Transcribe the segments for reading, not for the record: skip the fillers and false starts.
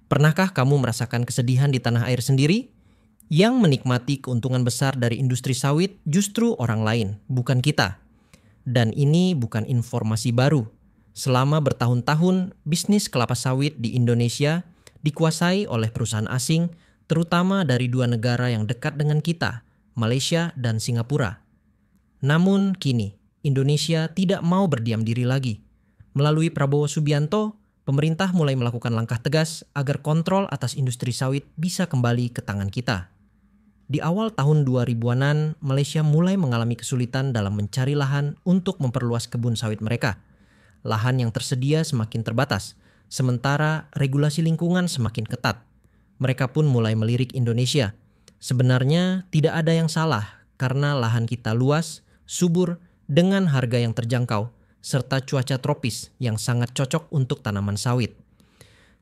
Pernahkah kamu merasakan kesedihan di tanah air sendiri? Yang menikmati keuntungan besar dari industri sawit justru orang lain, bukan kita. Dan ini bukan informasi baru. Selama bertahun-tahun, bisnis kelapa sawit di Indonesia dikuasai oleh perusahaan asing, terutama dari dua negara yang dekat dengan kita, Malaysia dan Singapura. Namun kini, Indonesia tidak mau berdiam diri lagi. Melalui Prabowo Subianto, pemerintah mulai melakukan langkah tegas agar kontrol atas industri sawit bisa kembali ke tangan kita. Di awal tahun 2000-an, Malaysia mulai mengalami kesulitan dalam mencari lahan untuk memperluas kebun sawit mereka. Lahan yang tersedia semakin terbatas, sementara regulasi lingkungan semakin ketat. Mereka pun mulai melirik Indonesia. Sebenarnya tidak ada yang salah karena lahan kita luas, subur, dengan harga yang terjangkau, serta cuaca tropis yang sangat cocok untuk tanaman sawit.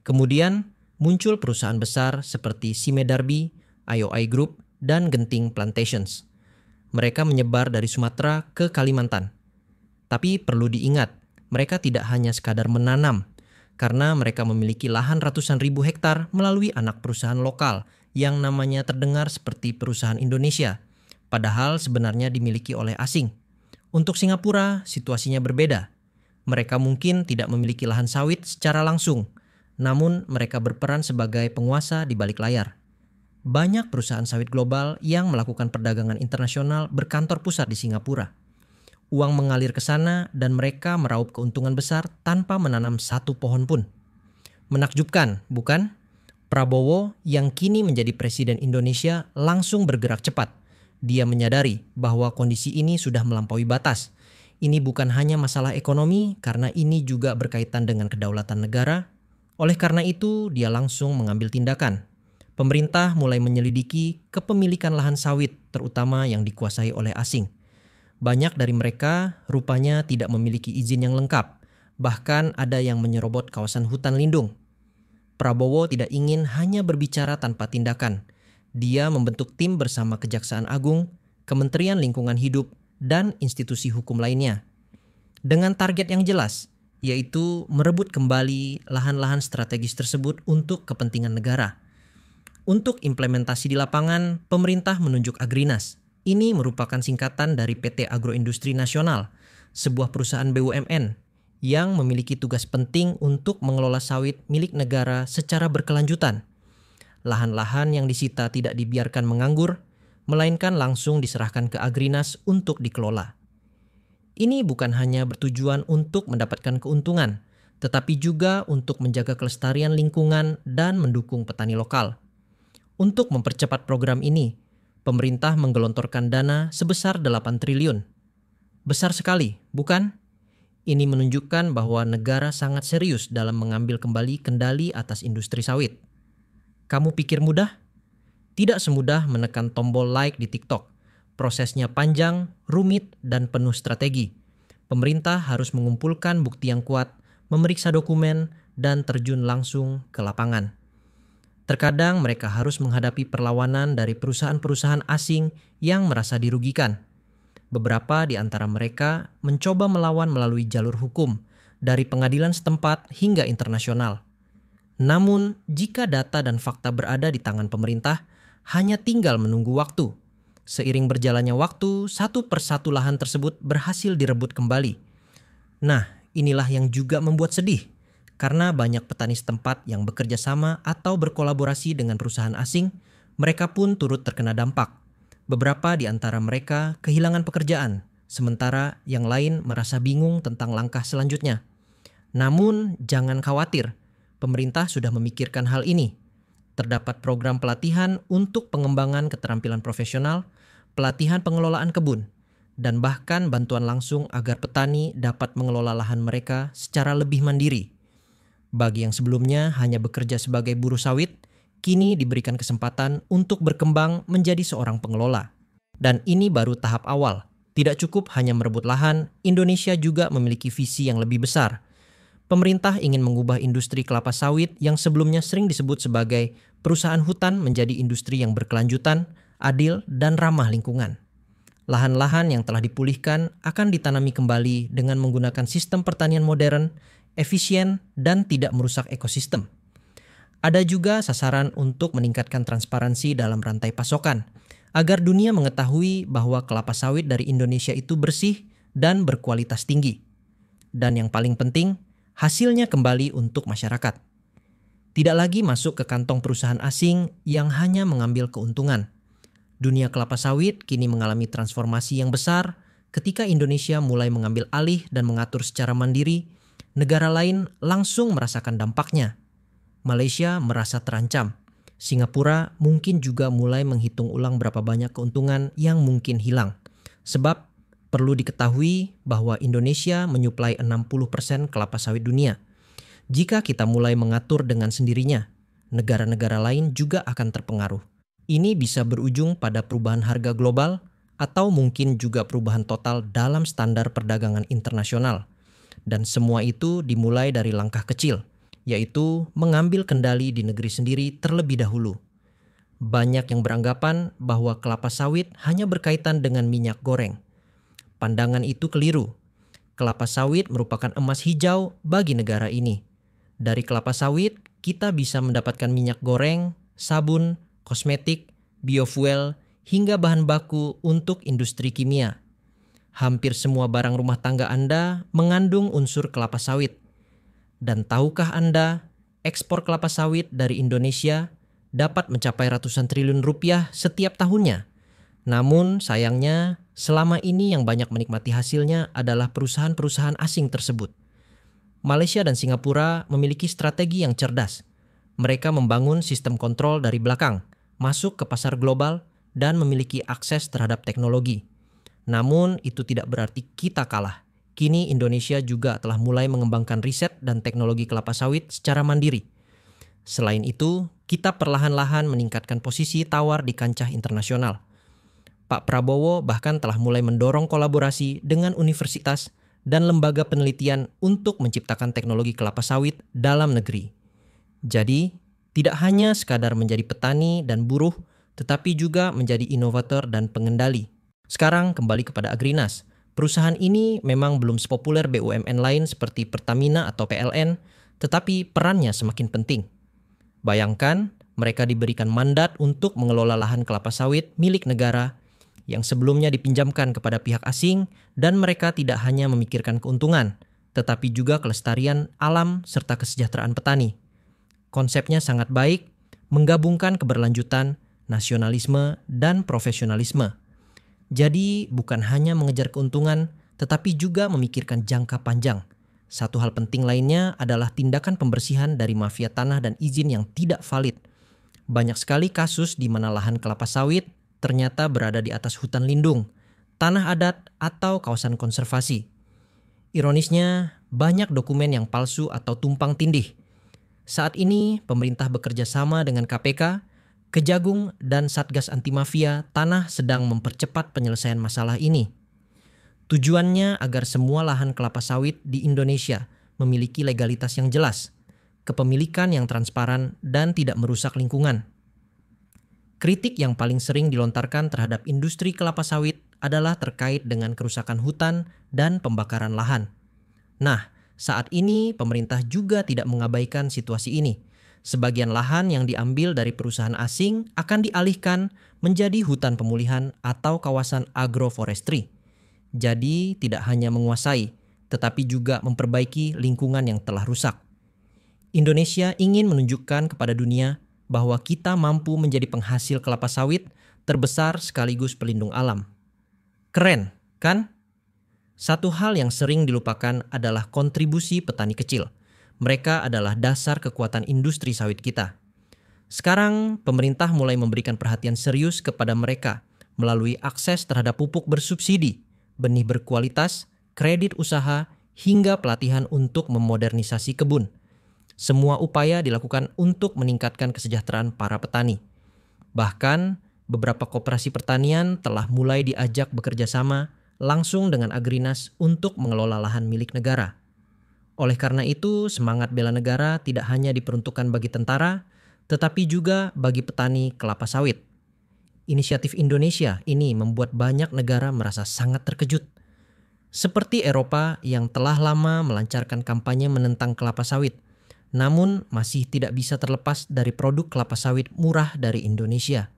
Kemudian muncul perusahaan besar seperti Sime Darby, IOI Group, dan Genting Plantations. Mereka menyebar dari Sumatera ke Kalimantan. Tapi perlu diingat, mereka tidak hanya sekadar menanam, karena mereka memiliki lahan ratusan ribu hektar melalui anak perusahaan lokal yang namanya terdengar seperti perusahaan Indonesia, padahal sebenarnya dimiliki oleh asing. Untuk Singapura, situasinya berbeda. Mereka mungkin tidak memiliki lahan sawit secara langsung, namun mereka berperan sebagai penguasa di balik layar. Banyak perusahaan sawit global yang melakukan perdagangan internasional berkantor pusat di Singapura. Uang mengalir ke sana dan mereka meraup keuntungan besar tanpa menanam satu pohon pun. Menakjubkan, bukan? Prabowo yang kini menjadi presiden Indonesia langsung bergerak cepat. Dia menyadari bahwa kondisi ini sudah melampaui batas. Ini bukan hanya masalah ekonomi karena ini juga berkaitan dengan kedaulatan negara. Oleh karena itu, dia langsung mengambil tindakan. Pemerintah mulai menyelidiki kepemilikan lahan sawit, terutama yang dikuasai oleh asing. Banyak dari mereka rupanya tidak memiliki izin yang lengkap, bahkan ada yang menyerobot kawasan hutan lindung. Prabowo tidak ingin hanya berbicara tanpa tindakan. Dia membentuk tim bersama Kejaksaan Agung, Kementerian Lingkungan Hidup, dan institusi hukum lainnya. Dengan target yang jelas, yaitu merebut kembali lahan-lahan strategis tersebut untuk kepentingan negara. Untuk implementasi di lapangan, pemerintah menunjuk Agrinas. Ini merupakan singkatan dari PT Agroindustri Nasional, sebuah perusahaan BUMN yang memiliki tugas penting untuk mengelola sawit milik negara secara berkelanjutan. Lahan-lahan yang disita tidak dibiarkan menganggur, melainkan langsung diserahkan ke Agrinas untuk dikelola. Ini bukan hanya bertujuan untuk mendapatkan keuntungan, tetapi juga untuk menjaga kelestarian lingkungan dan mendukung petani lokal. Untuk mempercepat program ini, pemerintah menggelontorkan dana sebesar 8 triliun. Besar sekali, bukan? Ini menunjukkan bahwa negara sangat serius dalam mengambil kembali kendali atas industri sawit. Kamu pikir mudah? Tidak semudah menekan tombol like di TikTok. Prosesnya panjang, rumit, dan penuh strategi. Pemerintah harus mengumpulkan bukti yang kuat, memeriksa dokumen, dan terjun langsung ke lapangan. Terkadang mereka harus menghadapi perlawanan dari perusahaan-perusahaan asing yang merasa dirugikan. Beberapa di antara mereka mencoba melawan melalui jalur hukum, dari pengadilan setempat hingga internasional. Namun, jika data dan fakta berada di tangan pemerintah, hanya tinggal menunggu waktu. Seiring berjalannya waktu, satu persatu lahan tersebut berhasil direbut kembali. Nah, inilah yang juga membuat sedih, karena banyak petani setempat yang bekerja sama atau berkolaborasi dengan perusahaan asing, mereka pun turut terkena dampak. Beberapa di antara mereka kehilangan pekerjaan, sementara yang lain merasa bingung tentang langkah selanjutnya. Namun, jangan khawatir. Pemerintah sudah memikirkan hal ini. Terdapat program pelatihan untuk pengembangan keterampilan profesional, pelatihan pengelolaan kebun, dan bahkan bantuan langsung agar petani dapat mengelola lahan mereka secara lebih mandiri. Bagi yang sebelumnya hanya bekerja sebagai buruh sawit, kini diberikan kesempatan untuk berkembang menjadi seorang pengelola. Dan ini baru tahap awal. Tidak cukup hanya merebut lahan, Indonesia juga memiliki visi yang lebih besar. Pemerintah ingin mengubah industri kelapa sawit yang sebelumnya sering disebut sebagai perusahaan hutan menjadi industri yang berkelanjutan, adil, dan ramah lingkungan. Lahan-lahan yang telah dipulihkan akan ditanami kembali dengan menggunakan sistem pertanian modern, efisien, dan tidak merusak ekosistem. Ada juga sasaran untuk meningkatkan transparansi dalam rantai pasokan, agar dunia mengetahui bahwa kelapa sawit dari Indonesia itu bersih dan berkualitas tinggi. Dan yang paling penting, hasilnya kembali untuk masyarakat. Tidak lagi masuk ke kantong perusahaan asing yang hanya mengambil keuntungan. Dunia kelapa sawit kini mengalami transformasi yang besar ketika Indonesia mulai mengambil alih dan mengatur secara mandiri. Negara lain langsung merasakan dampaknya. Malaysia merasa terancam. Singapura mungkin juga mulai menghitung ulang berapa banyak keuntungan yang mungkin hilang. Sebab perlu diketahui bahwa Indonesia menyuplai 60% kelapa sawit dunia. Jika kita mulai mengatur dengan sendirinya, negara-negara lain juga akan terpengaruh. Ini bisa berujung pada perubahan harga global atau mungkin juga perubahan total dalam standar perdagangan internasional. Dan semua itu dimulai dari langkah kecil, yaitu mengambil kendali di negeri sendiri terlebih dahulu. Banyak yang beranggapan bahwa kelapa sawit hanya berkaitan dengan minyak goreng. Pandangan itu keliru. Kelapa sawit merupakan emas hijau bagi negara ini. Dari kelapa sawit, kita bisa mendapatkan minyak goreng, sabun, kosmetik, biofuel, hingga bahan baku untuk industri kimia. Hampir semua barang rumah tangga Anda mengandung unsur kelapa sawit. Dan tahukah Anda, ekspor kelapa sawit dari Indonesia dapat mencapai ratusan triliun rupiah setiap tahunnya. Namun sayangnya, selama ini yang banyak menikmati hasilnya adalah perusahaan-perusahaan asing tersebut. Malaysia dan Singapura memiliki strategi yang cerdas. Mereka membangun sistem kontrol dari belakang, masuk ke pasar global, dan memiliki akses terhadap teknologi. Namun itu tidak berarti kita kalah. Kini Indonesia juga telah mulai mengembangkan riset dan teknologi kelapa sawit secara mandiri. Selain itu, kita perlahan-lahan meningkatkan posisi tawar di kancah internasional. Pak Prabowo bahkan telah mulai mendorong kolaborasi dengan universitas dan lembaga penelitian untuk menciptakan teknologi kelapa sawit dalam negeri. Jadi, tidak hanya sekadar menjadi petani dan buruh, tetapi juga menjadi inovator dan pengendali. Sekarang kembali kepada Agrinas. Perusahaan ini memang belum sepopuler BUMN lain seperti Pertamina atau PLN, tetapi perannya semakin penting. Bayangkan, mereka diberikan mandat untuk mengelola lahan kelapa sawit milik negara yang sebelumnya dipinjamkan kepada pihak asing, dan mereka tidak hanya memikirkan keuntungan, tetapi juga kelestarian alam serta kesejahteraan petani. Konsepnya sangat baik, menggabungkan keberlanjutan, nasionalisme, dan profesionalisme. Jadi bukan hanya mengejar keuntungan, tetapi juga memikirkan jangka panjang. Satu hal penting lainnya adalah tindakan pembersihan dari mafia tanah dan izin yang tidak valid. Banyak sekali kasus di mana lahan kelapa sawit ternyata berada di atas hutan lindung, tanah adat, atau kawasan konservasi. Ironisnya, banyak dokumen yang palsu atau tumpang tindih. Saat ini, pemerintah bekerja sama dengan KPK, Kejagung, dan Satgas Anti Mafia Tanah sedang mempercepat penyelesaian masalah ini. Tujuannya agar semua lahan kelapa sawit di Indonesia memiliki legalitas yang jelas, kepemilikan yang transparan, dan tidak merusak lingkungan. Kritik yang paling sering dilontarkan terhadap industri kelapa sawit adalah terkait dengan kerusakan hutan dan pembakaran lahan. Nah, saat ini pemerintah juga tidak mengabaikan situasi ini. Sebagian lahan yang diambil dari perusahaan asing akan dialihkan menjadi hutan pemulihan atau kawasan agroforestry. Jadi tidak hanya menguasai, tetapi juga memperbaiki lingkungan yang telah rusak. Indonesia ingin menunjukkan kepada dunia bahwa kita mampu menjadi penghasil kelapa sawit terbesar sekaligus pelindung alam. Keren, kan? Satu hal yang sering dilupakan adalah kontribusi petani kecil. Mereka adalah dasar kekuatan industri sawit kita. Sekarang, pemerintah mulai memberikan perhatian serius kepada mereka melalui akses terhadap pupuk bersubsidi, benih berkualitas, kredit usaha, hingga pelatihan untuk memodernisasi kebun. Semua upaya dilakukan untuk meningkatkan kesejahteraan para petani. Bahkan, beberapa koperasi pertanian telah mulai diajak bekerja sama langsung dengan Agrinas untuk mengelola lahan milik negara. Oleh karena itu, semangat bela negara tidak hanya diperuntukkan bagi tentara, tetapi juga bagi petani kelapa sawit. Inisiatif Indonesia ini membuat banyak negara merasa sangat terkejut. Seperti Eropa yang telah lama melancarkan kampanye menentang kelapa sawit, namun masih tidak bisa terlepas dari produk kelapa sawit murah dari Indonesia.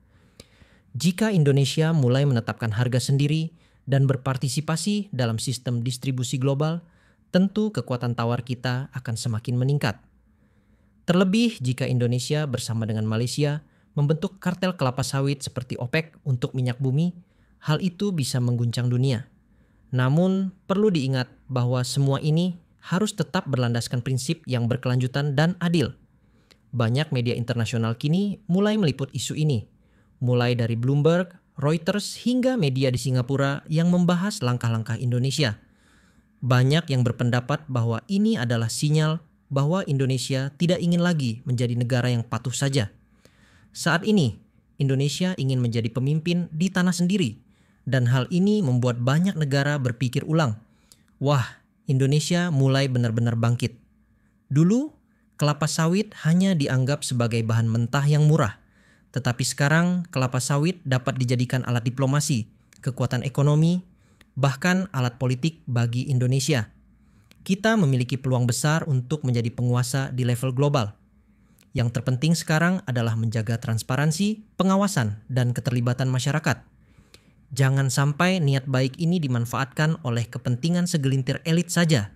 Jika Indonesia mulai menetapkan harga sendiri dan berpartisipasi dalam sistem distribusi global, tentu kekuatan tawar kita akan semakin meningkat. Terlebih jika Indonesia bersama dengan Malaysia membentuk kartel kelapa sawit seperti OPEC untuk minyak bumi, hal itu bisa mengguncang dunia. Namun, perlu diingat bahwa semua ini harus tetap berlandaskan prinsip yang berkelanjutan dan adil. Banyak media internasional kini mulai meliput isu ini, mulai dari Bloomberg, Reuters, hingga media di Singapura yang membahas langkah-langkah Indonesia. Banyak yang berpendapat bahwa ini adalah sinyal bahwa Indonesia tidak ingin lagi menjadi negara yang patuh saja. Saat ini, Indonesia ingin menjadi pemimpin di tanah sendiri, dan hal ini membuat banyak negara berpikir ulang. Wah, Indonesia mulai benar-benar bangkit. Dulu, kelapa sawit hanya dianggap sebagai bahan mentah yang murah. Tetapi sekarang kelapa sawit dapat dijadikan alat diplomasi, kekuatan ekonomi, bahkan alat politik bagi Indonesia. Kita memiliki peluang besar untuk menjadi penguasa di level global. Yang terpenting sekarang adalah menjaga transparansi, pengawasan, dan keterlibatan masyarakat. Jangan sampai niat baik ini dimanfaatkan oleh kepentingan segelintir elit saja.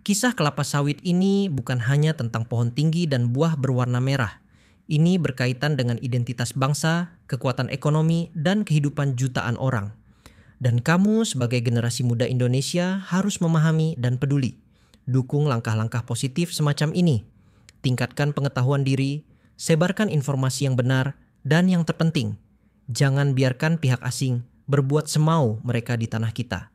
Kisah kelapa sawit ini bukan hanya tentang pohon tinggi dan buah berwarna merah. Ini berkaitan dengan identitas bangsa, kekuatan ekonomi, dan kehidupan jutaan orang. Dan kamu sebagai generasi muda Indonesia harus memahami dan peduli. Dukung langkah-langkah positif semacam ini. Tingkatkan pengetahuan diri, sebarkan informasi yang benar, dan yang terpenting, jangan biarkan pihak asing berbuat semau mereka di tanah kita.